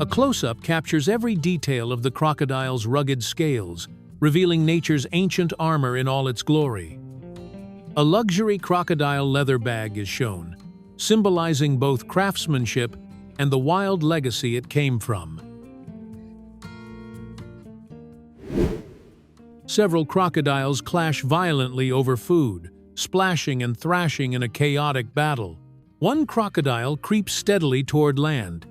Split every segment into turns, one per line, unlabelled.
A close-up captures every detail of the crocodile's rugged scales, revealing nature's ancient armor in all its glory. A luxury crocodile leather bag is shown, symbolizing both craftsmanship and the wild legacy it came from. Several crocodiles clash violently over food, splashing and thrashing in a chaotic battle. One crocodile creeps steadily toward land.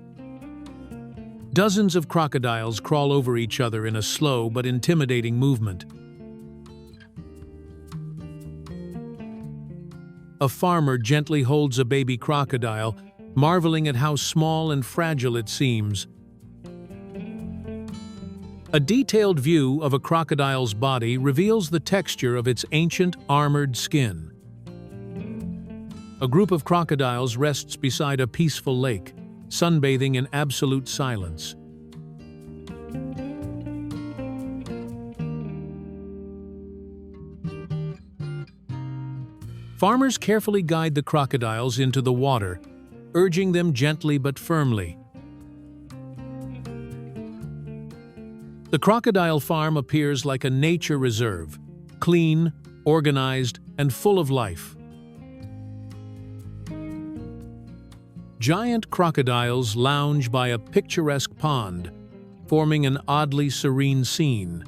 Dozens of crocodiles crawl over each other in a slow but intimidating movement. A farmer gently holds a baby crocodile, marveling at how small and fragile it seems. A detailed view of a crocodile's body reveals the texture of its ancient, armored skin. A group of crocodiles rests beside a peaceful lake, sunbathing in absolute silence. Farmers carefully guide the crocodiles into the water, urging them gently but firmly. The crocodile farm appears like a nature reserve, clean, organized, and full of life. Giant crocodiles lounge by a picturesque pond, forming an oddly serene scene.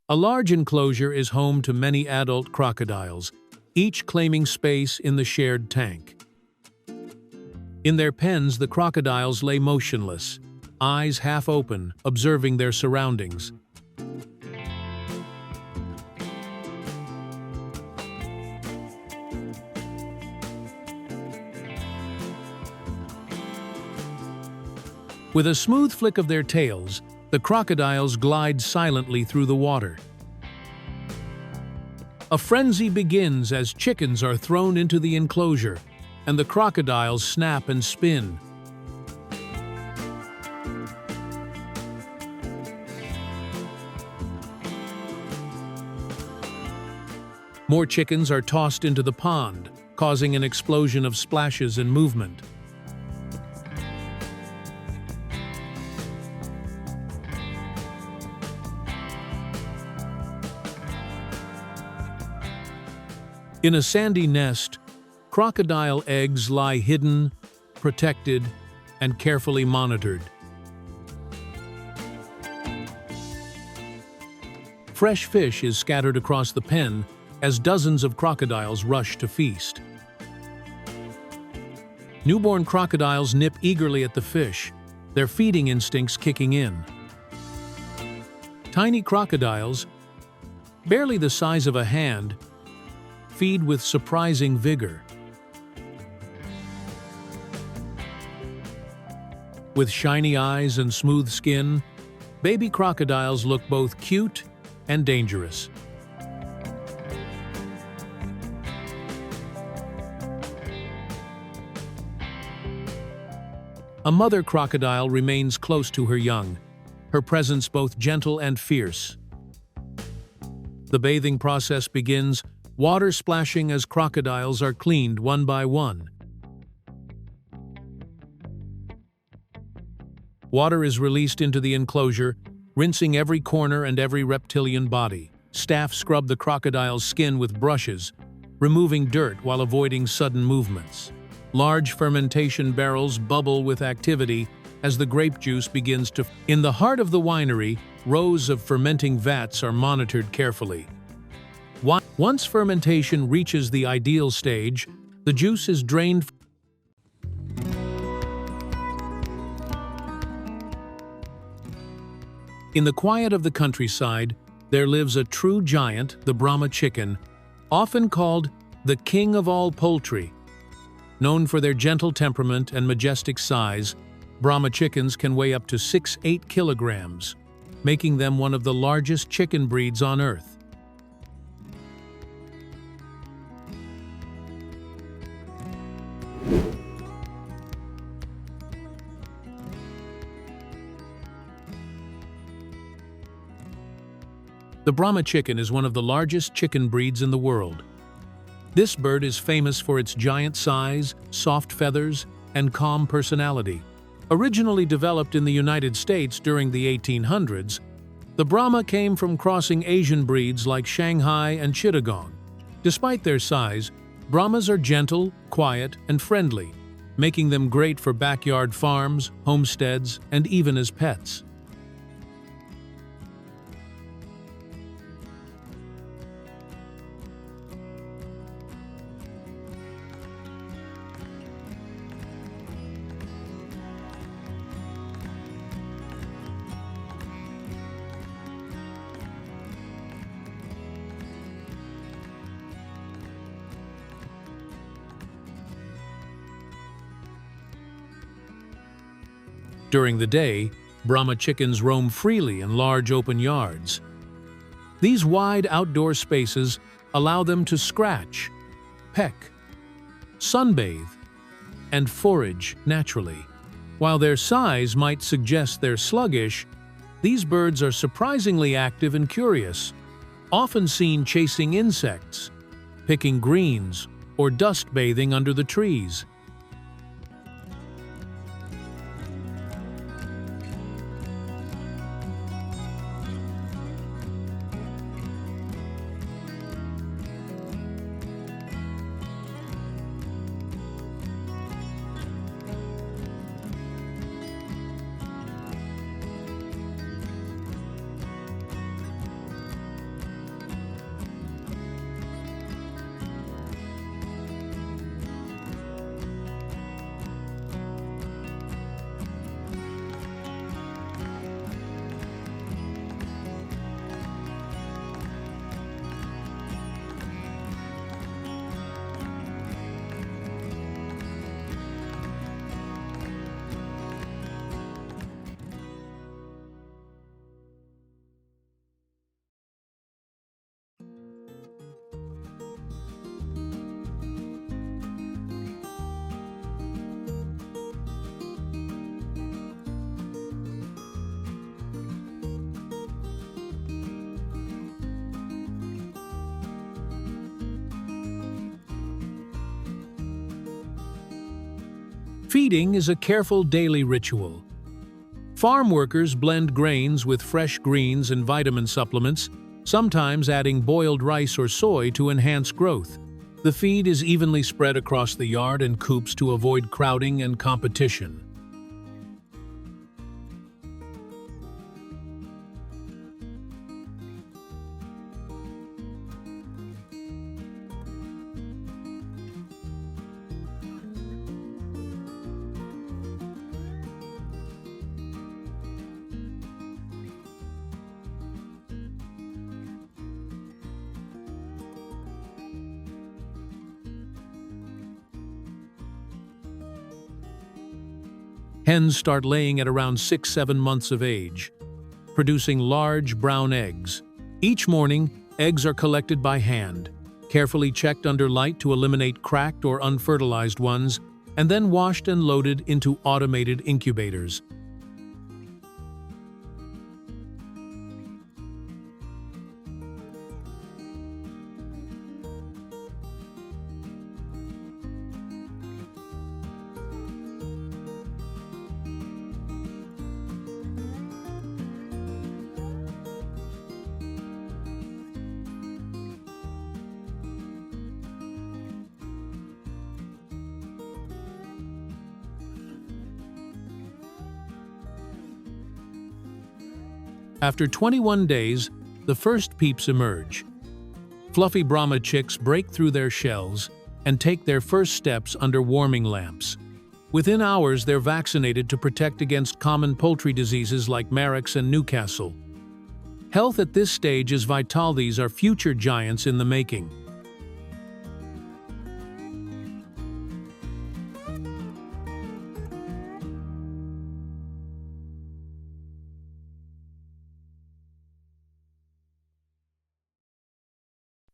A large enclosure is home to many adult crocodiles, each claiming space in the shared tank. In their pens, the crocodiles lay motionless, eyes half open, observing their surroundings. With a smooth flick of their tails, the crocodiles glide silently through the water. A frenzy begins as chickens are thrown into the enclosure, and the crocodiles snap and spin. More chickens are tossed into the pond, causing an explosion of splashes and movement. In a sandy nest, crocodile eggs lie hidden, protected, and carefully monitored. Fresh fish is scattered across the pen as dozens of crocodiles rush to feast. Newborn crocodiles nip eagerly at the fish, their feeding instincts kicking in. Tiny crocodiles, barely the size of a hand, feed with surprising vigor. With shiny eyes and smooth skin, baby crocodiles look both cute and dangerous. A mother crocodile remains close to her young, her presence both gentle and fierce. The bathing process begins, water splashing as crocodiles are cleaned one by one. Water is released into the enclosure, rinsing every corner and every reptilian body. Staff scrub the crocodile's skin with brushes, removing dirt while avoiding sudden movements. Large fermentation barrels bubble with activity as the grape juice begins to... In the heart of the winery, rows of fermenting vats are monitored carefully. Once fermentation reaches the ideal stage, the juice is drained. In the quiet of the countryside, there lives a true giant, the Brahma chicken, often called the king of all poultry. Known for their gentle temperament and majestic size, Brahma chickens can weigh up to 6-8 kilograms, making them one of the largest chicken breeds on Earth. The Brahma chicken is one of the largest chicken breeds in the world. This bird is famous for its giant size, soft feathers, and calm personality. Originally developed in the United States during the 1800s, the Brahma came from crossing Asian breeds like Shanghai and Chittagong. Despite their size, Brahmas are gentle, quiet, and friendly, making them great for backyard farms, homesteads, and even as pets. During the day, Brahma chickens roam freely in large open yards. These wide outdoor spaces allow them to scratch, peck, sunbathe, and forage naturally. While their size might suggest they're sluggish, these birds are surprisingly active and curious, often seen chasing insects, picking greens, or dust bathing under the trees. Feeding is a careful daily ritual. Farm workers blend grains with fresh greens and vitamin supplements, sometimes adding boiled rice or soy to enhance growth. The feed is evenly spread across the yard and coops to avoid crowding and competition. Hens start laying at around 6-7 months of age, producing large brown eggs. Each morning, eggs are collected by hand, carefully checked under light to eliminate cracked or unfertilized ones, and then washed and loaded into automated incubators. After 21 days, the first peeps emerge. Fluffy Brahma chicks break through their shells and take their first steps under warming lamps. Within hours, they're vaccinated to protect against common poultry diseases like Marek's and Newcastle. Health at this stage is vital. These are future giants in the making.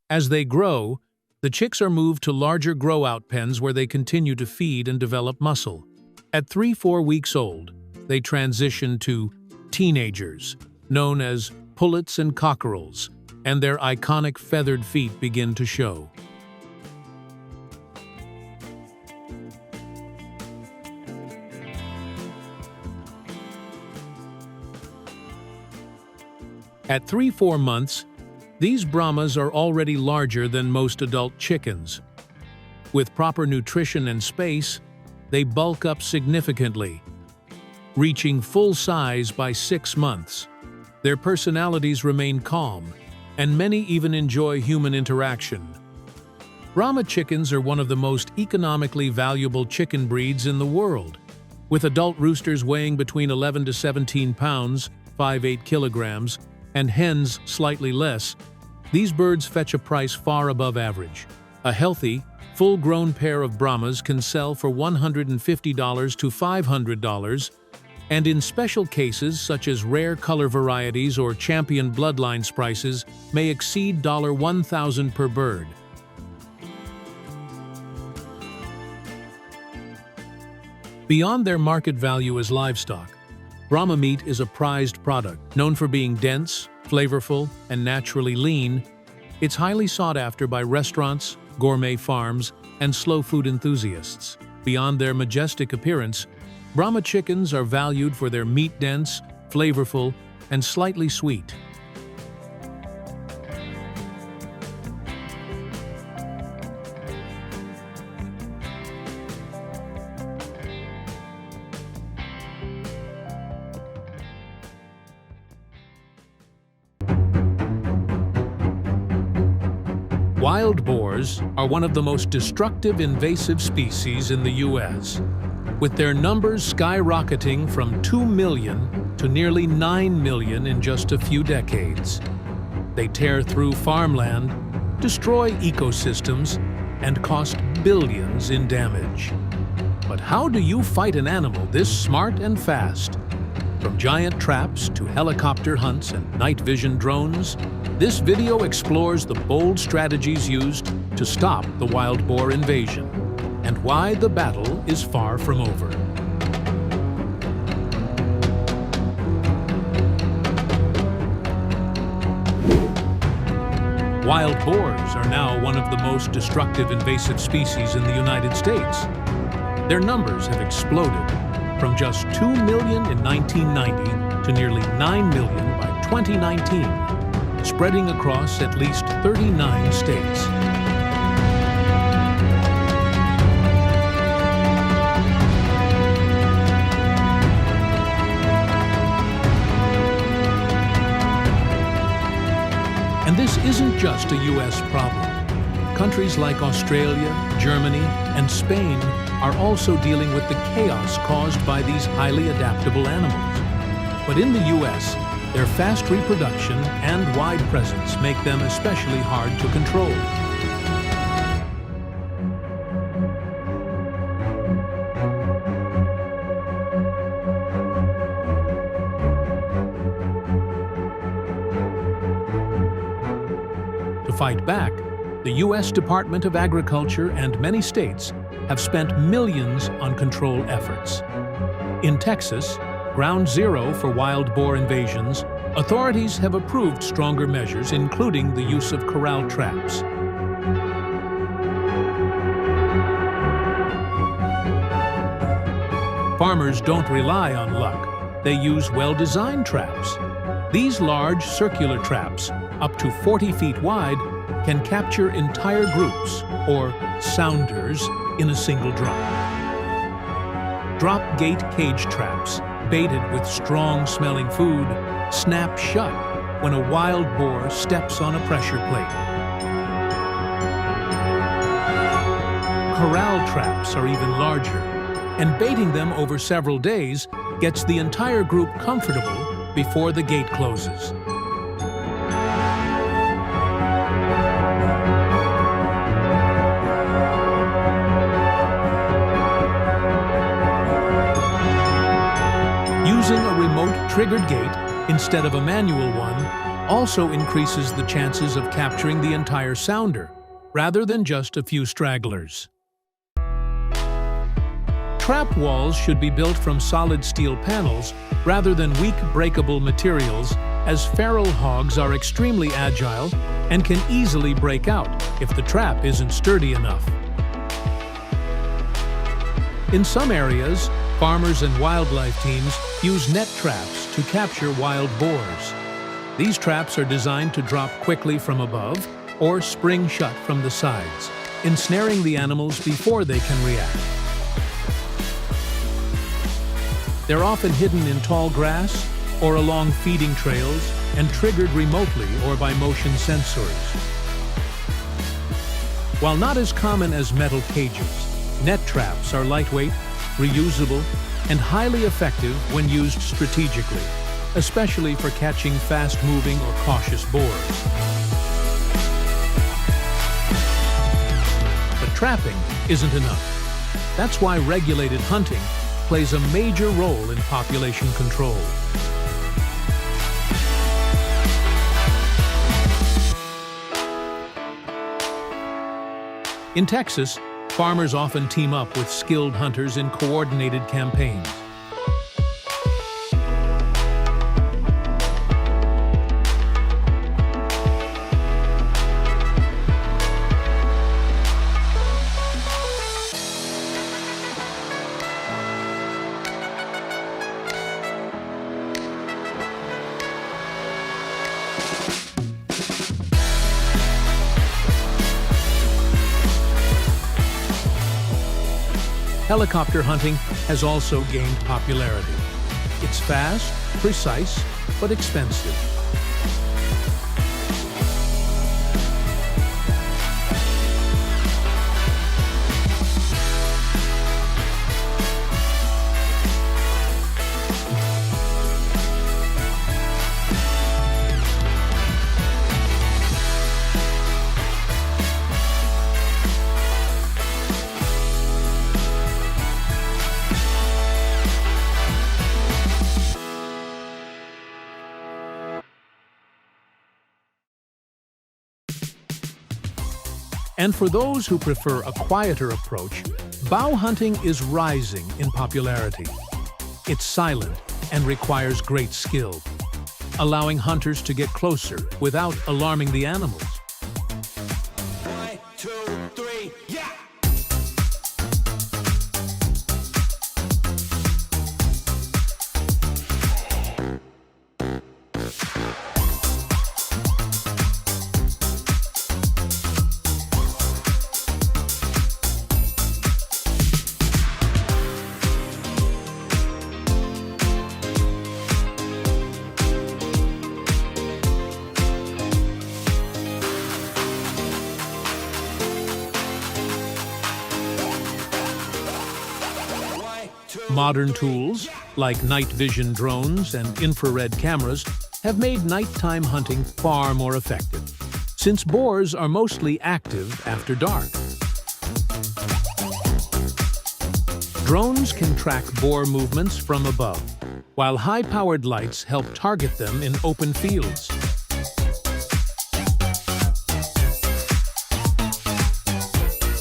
As they grow, the chicks are moved to larger grow-out pens where they continue to feed and develop muscle. At 3-4 weeks old, they transition to teenagers, known as pullets and cockerels, and their iconic feathered feet begin to show. At 3–4 months, these Brahmas are already larger than most adult chickens. With proper nutrition and space, they bulk up significantly, reaching full size by 6 months. Their personalities remain calm, and many even enjoy human interaction. Brahma chickens are one of the most economically valuable chicken breeds in the world. With adult roosters weighing between 11 to 17 pounds, 5–8 kilograms, and hens slightly less, these birds fetch a price far above average. A healthy, full-grown pair of Brahmas can sell for $150 to $500, and in special cases such as rare color varieties or champion bloodlines, prices may exceed $1,000 per bird. Beyond their market value as livestock, Brahma meat is a prized product. Known for being dense, flavorful, and naturally lean, it's highly sought after by restaurants, gourmet farms, and slow food enthusiasts. Beyond their majestic appearance, Brahma chickens are valued for their meat-dense, flavorful, and slightly sweet. Wild boars are one of the most destructive invasive species in the U.S., with their numbers skyrocketing from 2 million to nearly 9 million in just a few decades. They tear through farmland, destroy ecosystems, and cost billions in damage. But how do you fight an animal this smart and fast? From giant traps to helicopter hunts and night vision drones, this video explores the bold strategies used to stop the wild boar invasion and why the battle is far from over. Wild boars are now one of the most destructive invasive species in the United States. Their numbers have exploded from just 2 million in 1990 to nearly 9 million by 2019, spreading across at least 39 states. And this isn't just a U.S. problem. Countries like Australia, Germany, and Spain are also dealing with the chaos caused by these highly adaptable animals. But in the U.S., their fast reproduction and wide presence make them especially hard to control. To fight back, the U.S. Department of Agriculture and many states have spent millions on control efforts. In Texas, ground zero for wild boar invasions, authorities have approved stronger measures, including the use of corral traps. Farmers don't rely on luck. They use well-designed traps. These large circular traps, up to 40 feet wide, can capture entire groups, or sounders, in a single drop. Drop-gate cage traps, baited with strong-smelling food, snap shut when a wild boar steps on a pressure plate. Corral traps are even larger, and baiting them over several days gets the entire group comfortable before the gate closes. Using a remote triggered gate instead of a manual one also increases the chances of capturing the entire sounder, rather than just a few stragglers. Trap walls should be built from solid steel panels rather than weak breakable materials, as feral hogs are extremely agile and can easily break out if the trap isn't sturdy enough. In some areas, farmers and wildlife teams use net traps to capture wild boars. These traps are designed to drop quickly from above or spring shut from the sides, ensnaring the animals before they can react. They're often hidden in tall grass or along feeding trails and triggered remotely or by motion sensors. While not as common as metal cages, net traps are lightweight, reusable, and highly effective when used strategically, especially for catching fast-moving or cautious boars. But trapping isn't enough. That's why regulated hunting plays a major role in population control. In Texas, farmers often team up with skilled hunters in coordinated campaigns. Helicopter hunting has also gained popularity. It's fast, precise, but expensive. And for those who prefer a quieter approach, bow hunting is rising in popularity. It's silent and requires great skill, allowing hunters to get closer without alarming the animals.
1, 2, 3, yeah!
Modern tools, like night vision drones and infrared cameras, have made nighttime hunting far more effective, since boars are mostly active after dark. Drones can track boar movements from above, while high-powered lights help target them in open fields.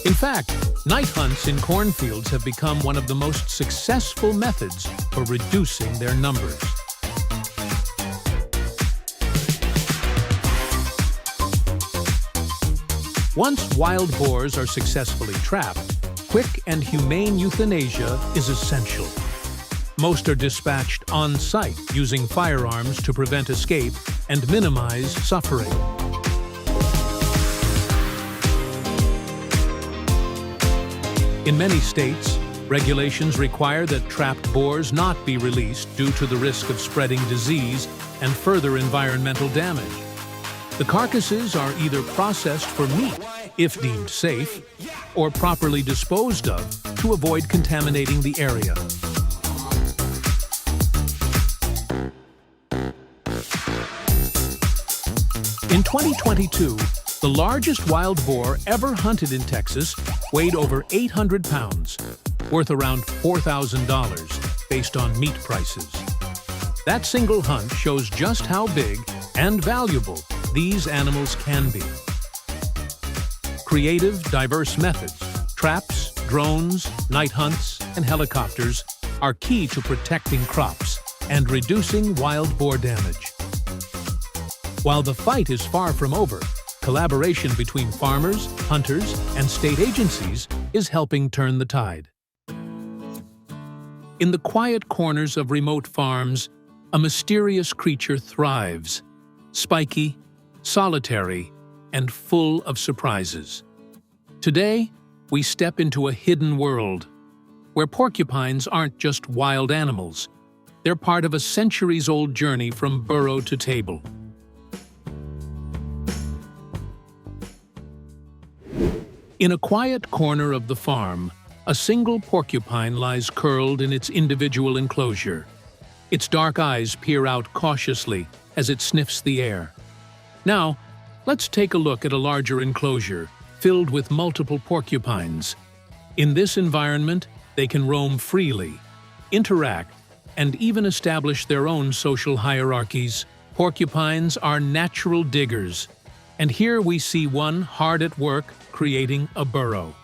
In fact, night hunts in cornfields have become one of the most successful methods for reducing their numbers. Once wild boars are successfully trapped, quick and humane euthanasia is essential. Most are dispatched on-site using firearms to prevent escape and minimize suffering. In many states, regulations require that trapped boars not be released due to the risk of spreading disease and further environmental damage. The carcasses are either processed for meat, if deemed safe, or properly disposed of to avoid contaminating the area. In 2022, the largest wild boar ever hunted in Texas weighed over 800 pounds, worth around $4,000 based on meat prices. That single hunt shows just how big and valuable these animals can be. Creative, diverse methods, traps, drones, night hunts, and helicopters are key to protecting crops and reducing wild boar damage. While the fight is far from over, collaboration between farmers, hunters, and state agencies is helping turn the tide. In the quiet corners of remote farms, a mysterious creature thrives, spiky, solitary, and full of surprises. Today, we step into a hidden world where porcupines aren't just wild animals. They're part of a centuries-old journey from burrow to table. In a quiet corner of the farm, a single porcupine lies curled in its individual enclosure. Its dark eyes peer out cautiously as it sniffs the air. Now, let's take a look at a larger enclosure filled with multiple porcupines. In this environment, they can roam freely, interact, and even establish their own social hierarchies. Porcupines are natural diggers, and here we see one hard at work creating a burrow.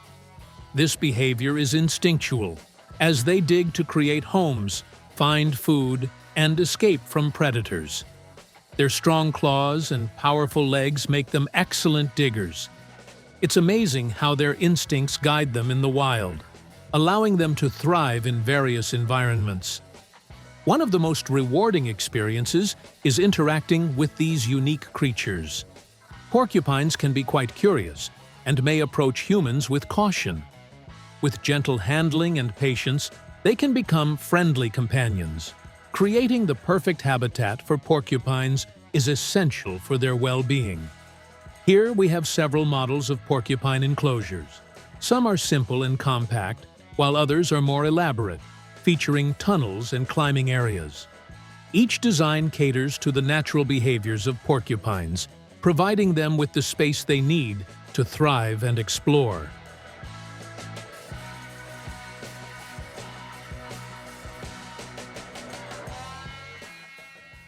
This behavior is instinctual, as they dig to create homes, find food, and escape from predators. Their strong claws and powerful legs make them excellent diggers. It's amazing how their instincts guide them in the wild, allowing them to thrive in various environments. One of the most rewarding experiences is interacting with these unique creatures. Porcupines can be quite curious and may approach humans with caution. With gentle handling and patience, they can become friendly companions. Creating the perfect habitat for porcupines is essential for their well-being. Here we have several models of porcupine enclosures. Some are simple and compact, while others are more elaborate, featuring tunnels and climbing areas. Each design caters to the natural behaviors of porcupines, providing them with the space they need to thrive and explore.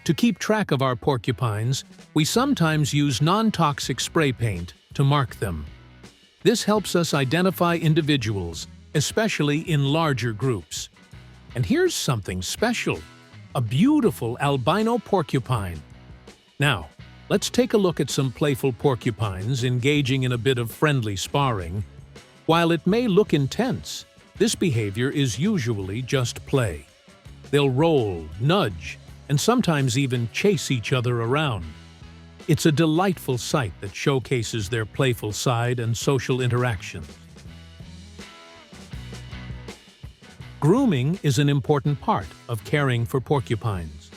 To keep track of our porcupines, we sometimes use non-toxic spray paint to mark them. This helps us identify individuals, especially in larger groups. And here's something special: a beautiful albino porcupine. Now, let's take a look at some playful porcupines engaging in a bit of friendly sparring. While it may look intense, this behavior is usually just play. They'll roll, nudge, and sometimes even chase each other around. It's a delightful sight that showcases their playful side and social interactions. Grooming is an important part of caring for porcupines.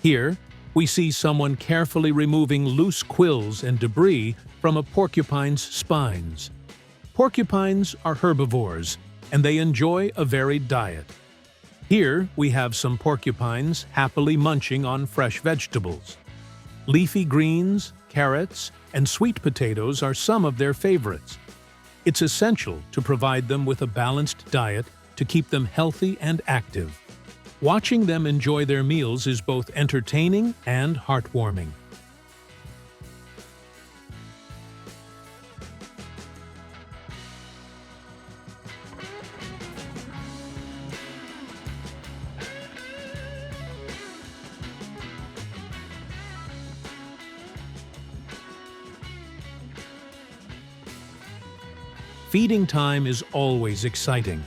Here, we see someone carefully removing loose quills and debris from a porcupine's spines. Porcupines are herbivores, and they enjoy a varied diet. Here, we have some porcupines happily munching on fresh vegetables. Leafy greens, carrots, and sweet potatoes are some of their favorites. It's essential to provide them with a balanced diet to keep them healthy and active. Watching them enjoy their meals is both entertaining and heartwarming. Feeding time is always exciting.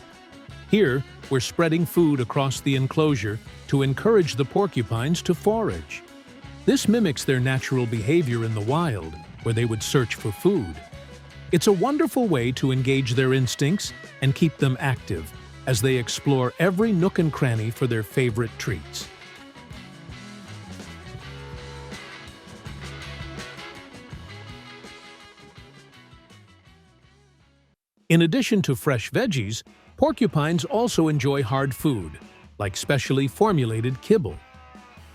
Here, we're spreading food across the enclosure to encourage the porcupines to forage. This mimics their natural behavior in the wild, where they would search for food. It's a wonderful way to engage their instincts and keep them active as they explore every nook and cranny for their favorite treats. In addition to fresh veggies, porcupines also enjoy hard food, like specially formulated kibble.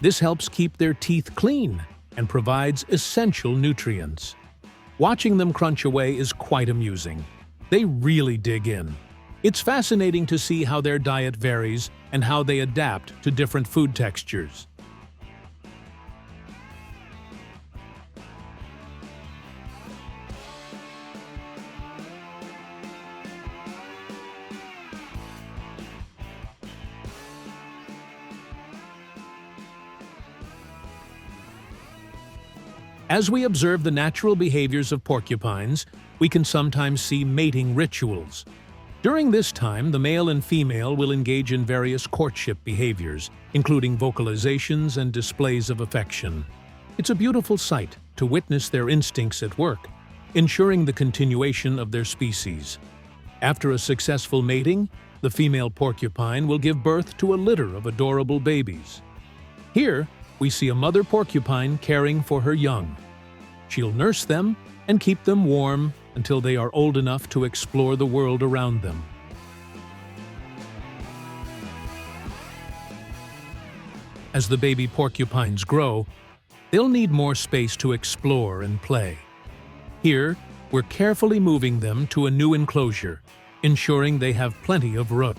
This helps keep their teeth clean and provides essential nutrients. Watching them crunch away is quite amusing. They really dig in. It's fascinating to see how their diet varies and how they adapt to different food textures. As we observe the natural behaviors of porcupines, we can sometimes see mating rituals. During this time, the male and female will engage in various courtship behaviors, including vocalizations and displays of affection. It's a beautiful sight to witness their instincts at work, ensuring the continuation of their species. After a successful mating, the female porcupine will give birth to a litter of adorable babies. Here, we see a mother porcupine caring for her young. She'll nurse them and keep them warm until they are old enough to explore the world around them. As the baby porcupines grow, they'll need more space to explore and play. Here, we're carefully moving them to a new enclosure, ensuring they have plenty of room.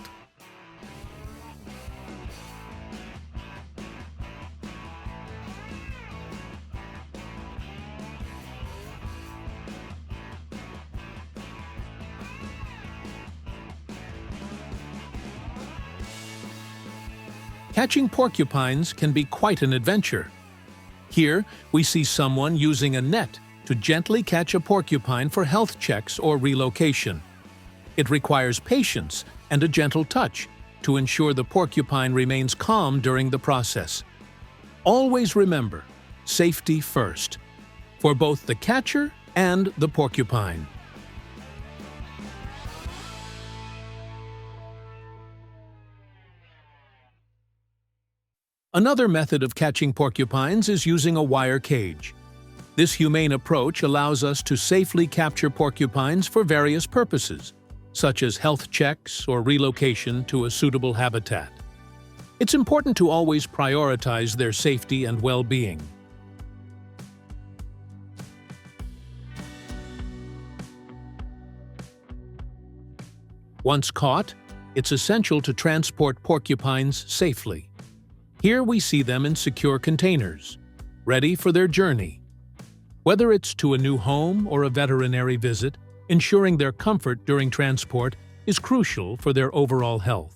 Catching porcupines can be quite an adventure. Here, we see someone using a net to gently catch a porcupine for health checks or relocation. It requires patience and a gentle touch to ensure the porcupine remains calm during the process. Always remember, safety first, for both the catcher and the porcupine. Another method of catching porcupines is using a wire cage. This humane approach allows us to safely capture porcupines for various purposes, such as health checks or relocation to a suitable habitat. It's important to always prioritize their safety and well-being. Once caught, it's essential to transport porcupines safely. Here we see them in secure containers, ready for their journey. Whether it's to a new home or a veterinary visit, ensuring their comfort during transport is crucial for their overall health.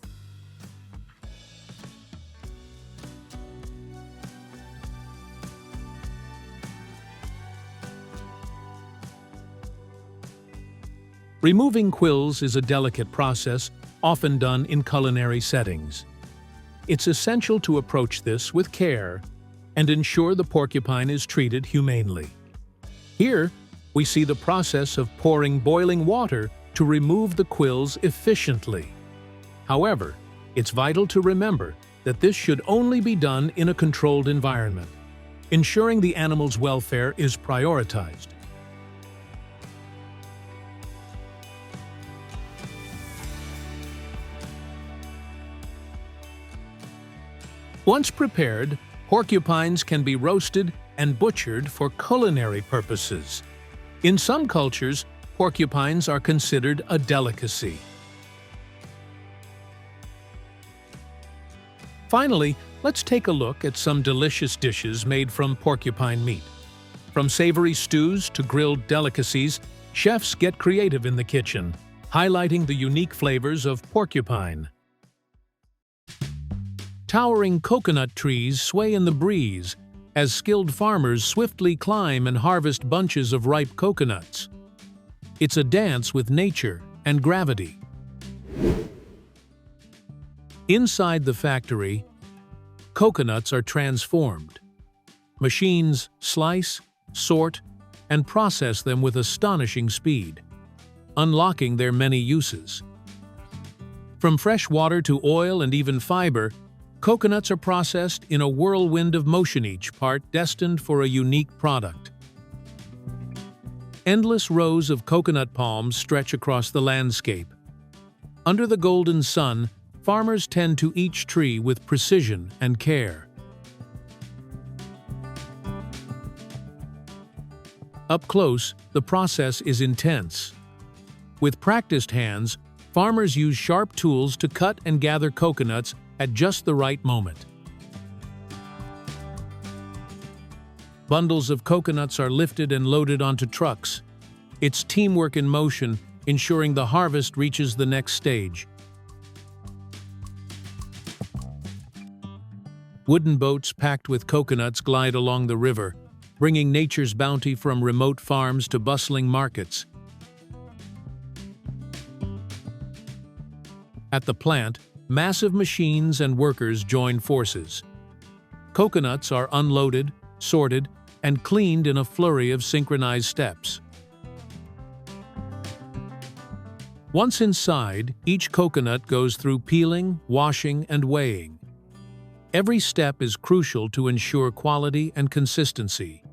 Removing quills is a delicate process, often done in culinary settings. It's essential to approach this with care and ensure the porcupine is treated humanely. Here, we see the process of pouring boiling water to remove the quills efficiently. However, it's vital to remember that this should only be done in a controlled environment, ensuring the animal's welfare is prioritized. Once prepared, porcupines can be roasted and butchered for culinary purposes. In some cultures, porcupines are considered a delicacy. Finally, let's take a look at some delicious dishes made from porcupine meat. From savory stews to grilled delicacies, chefs get creative in the kitchen, highlighting the unique flavors of porcupine. Towering coconut trees sway in the breeze as skilled farmers swiftly climb and harvest bunches of ripe coconuts. It's a dance with nature and gravity. Inside the factory, coconuts are transformed. Machines slice, sort, and process them with astonishing speed, unlocking their many uses. From fresh water to oil and even fiber, coconuts are processed in a whirlwind of motion, each part destined for a unique product. Endless rows of coconut palms stretch across the landscape. Under the golden sun, farmers tend to each tree with precision and care. Up close, the process is intense. With practiced hands, farmers use sharp tools to cut and gather coconuts at just the right moment. Bundles of coconuts are lifted and loaded onto trucks. It's teamwork in motion, ensuring the harvest reaches the next stage. Wooden boats packed with coconuts glide along the river, bringing nature's bounty from remote farms to bustling markets. At the plant, massive machines and workers join forces. Coconuts are unloaded, sorted, and cleaned in a flurry of synchronized steps. Once inside, each coconut goes through peeling, washing, and weighing. Every step is crucial to ensure quality and consistency.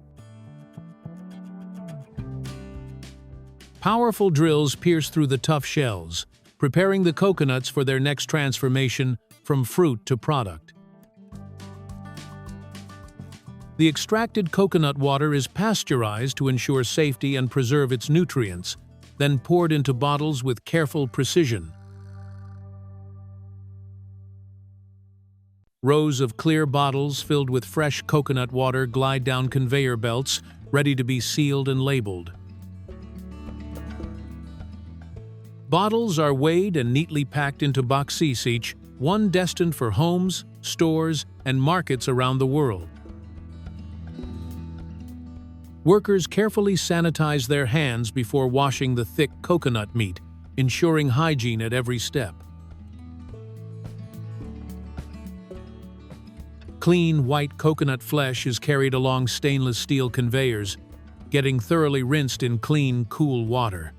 Powerful drills pierce through the tough shells, preparing the coconuts for their next transformation from fruit to product. The extracted coconut water is pasteurized to ensure safety and preserve its nutrients, then poured into bottles with careful precision. Rows of clear bottles filled with fresh coconut water glide down conveyor belts, ready to be sealed and labeled. Bottles are weighed and neatly packed into boxes, each one destined for homes, stores, and markets around the world. Workers carefully sanitize their hands before washing the thick coconut meat, ensuring hygiene at every step. Clean, white coconut flesh is carried along stainless steel conveyors, getting thoroughly rinsed in clean, cool water.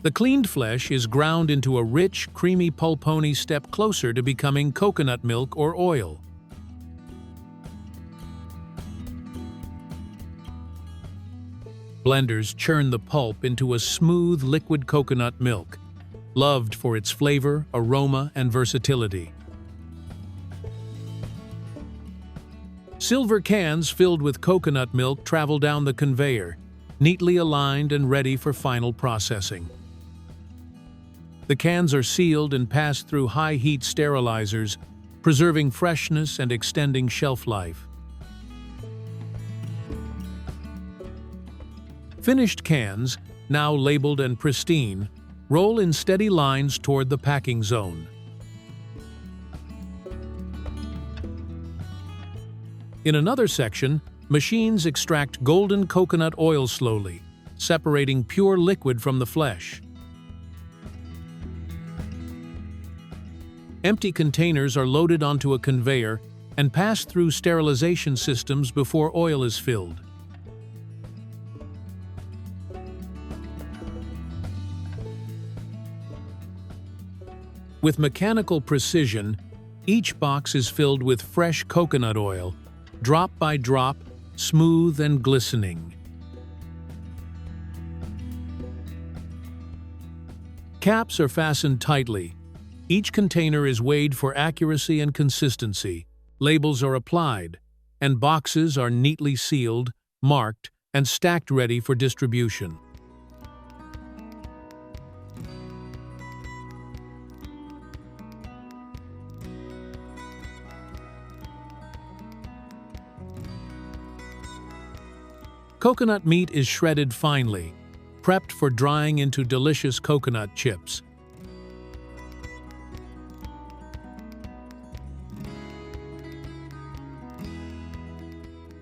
The cleaned flesh is ground into a rich, creamy pulp, only step closer to becoming coconut milk or oil. Blenders churn the pulp into a smooth, liquid coconut milk, loved for its flavor, aroma, and versatility. Silver cans filled with coconut milk travel down the conveyor, neatly aligned and ready for final processing. The cans are sealed and passed through high-heat sterilizers, preserving freshness and extending shelf life. Finished cans, now labeled and pristine, roll in steady lines toward the packing zone. In another section, machines extract golden coconut oil slowly, separating pure liquid from the flesh. Empty containers are loaded onto a conveyor and passed through sterilization systems before oil is filled. With mechanical precision, each box is filled with fresh coconut oil, drop by drop, smooth and glistening. Caps are fastened tightly. Each container is weighed for accuracy and consistency. Labels are applied, and boxes are neatly sealed, marked, and stacked ready for distribution. Coconut meat is shredded finely, prepped for drying into delicious coconut chips.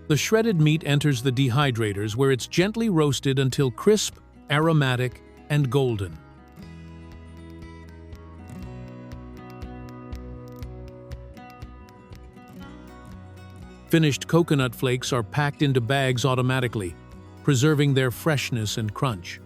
The shredded meat enters the dehydrators, where it's gently roasted until crisp, aromatic, and golden. Finished coconut flakes are packed into bags automatically, preserving their freshness and crunch.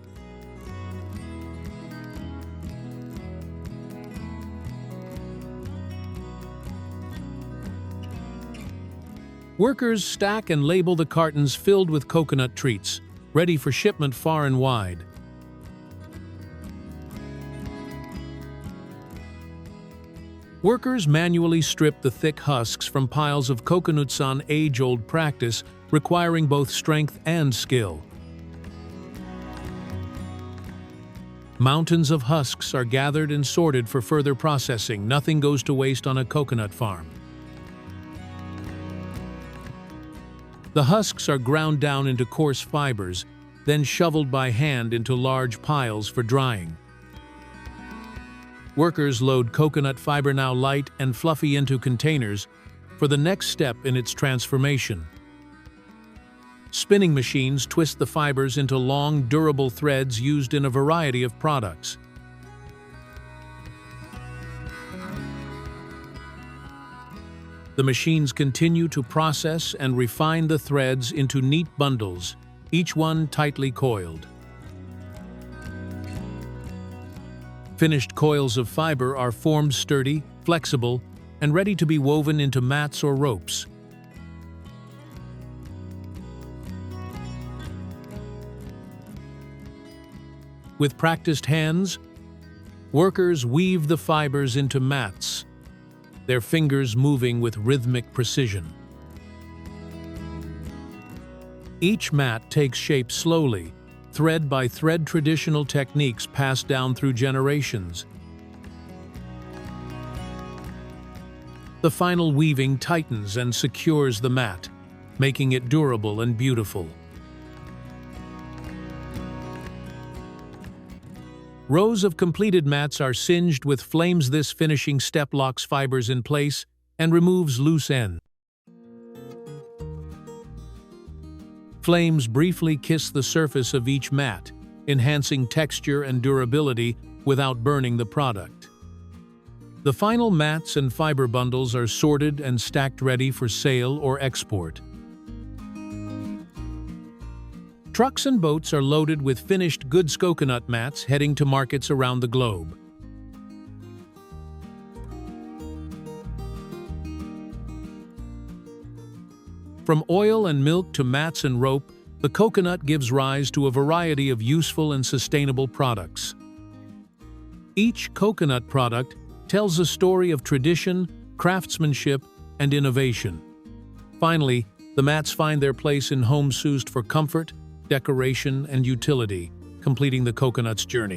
Workers stack and label the cartons filled with coconut treats, ready for shipment far and wide. Workers manually strip the thick husks from piles of coconuts, on age-old practice requiring both strength and skill. Mountains of husks are gathered and sorted for further processing. Nothing goes to waste on a coconut farm. The husks are ground down into coarse fibers, then shoveled by hand into large piles for drying. Workers load coconut fiber, now light and fluffy, into containers for the next step in its transformation. Spinning machines twist the fibers into long, durable threads used in a variety of products. The machines continue to process and refine the threads into neat bundles, each one tightly coiled. Finished coils of fiber are formed sturdy, flexible, and ready to be woven into mats or ropes. With practiced hands, workers weave the fibers into mats, their fingers moving with rhythmic precision. Each mat takes shape slowly, thread by thread, traditional techniques passed down through generations. The final weaving tightens and secures the mat, making it durable and beautiful. Rows of completed mats are singed with flames. This finishing step locks fibers in place and removes loose ends. Flames briefly kiss the surface of each mat, enhancing texture and durability without burning the product. The final mats and fiber bundles are sorted and stacked, ready for sale or export. Trucks and boats are loaded with finished goods, coconut mats, heading to markets around the globe. From oil and milk to mats and rope, the coconut gives rise to a variety of useful and sustainable products. Each coconut product tells a story of tradition, craftsmanship, and innovation. Finally, the mats find their place in homes used for comfort, decoration, and utility, completing the coconut's journey.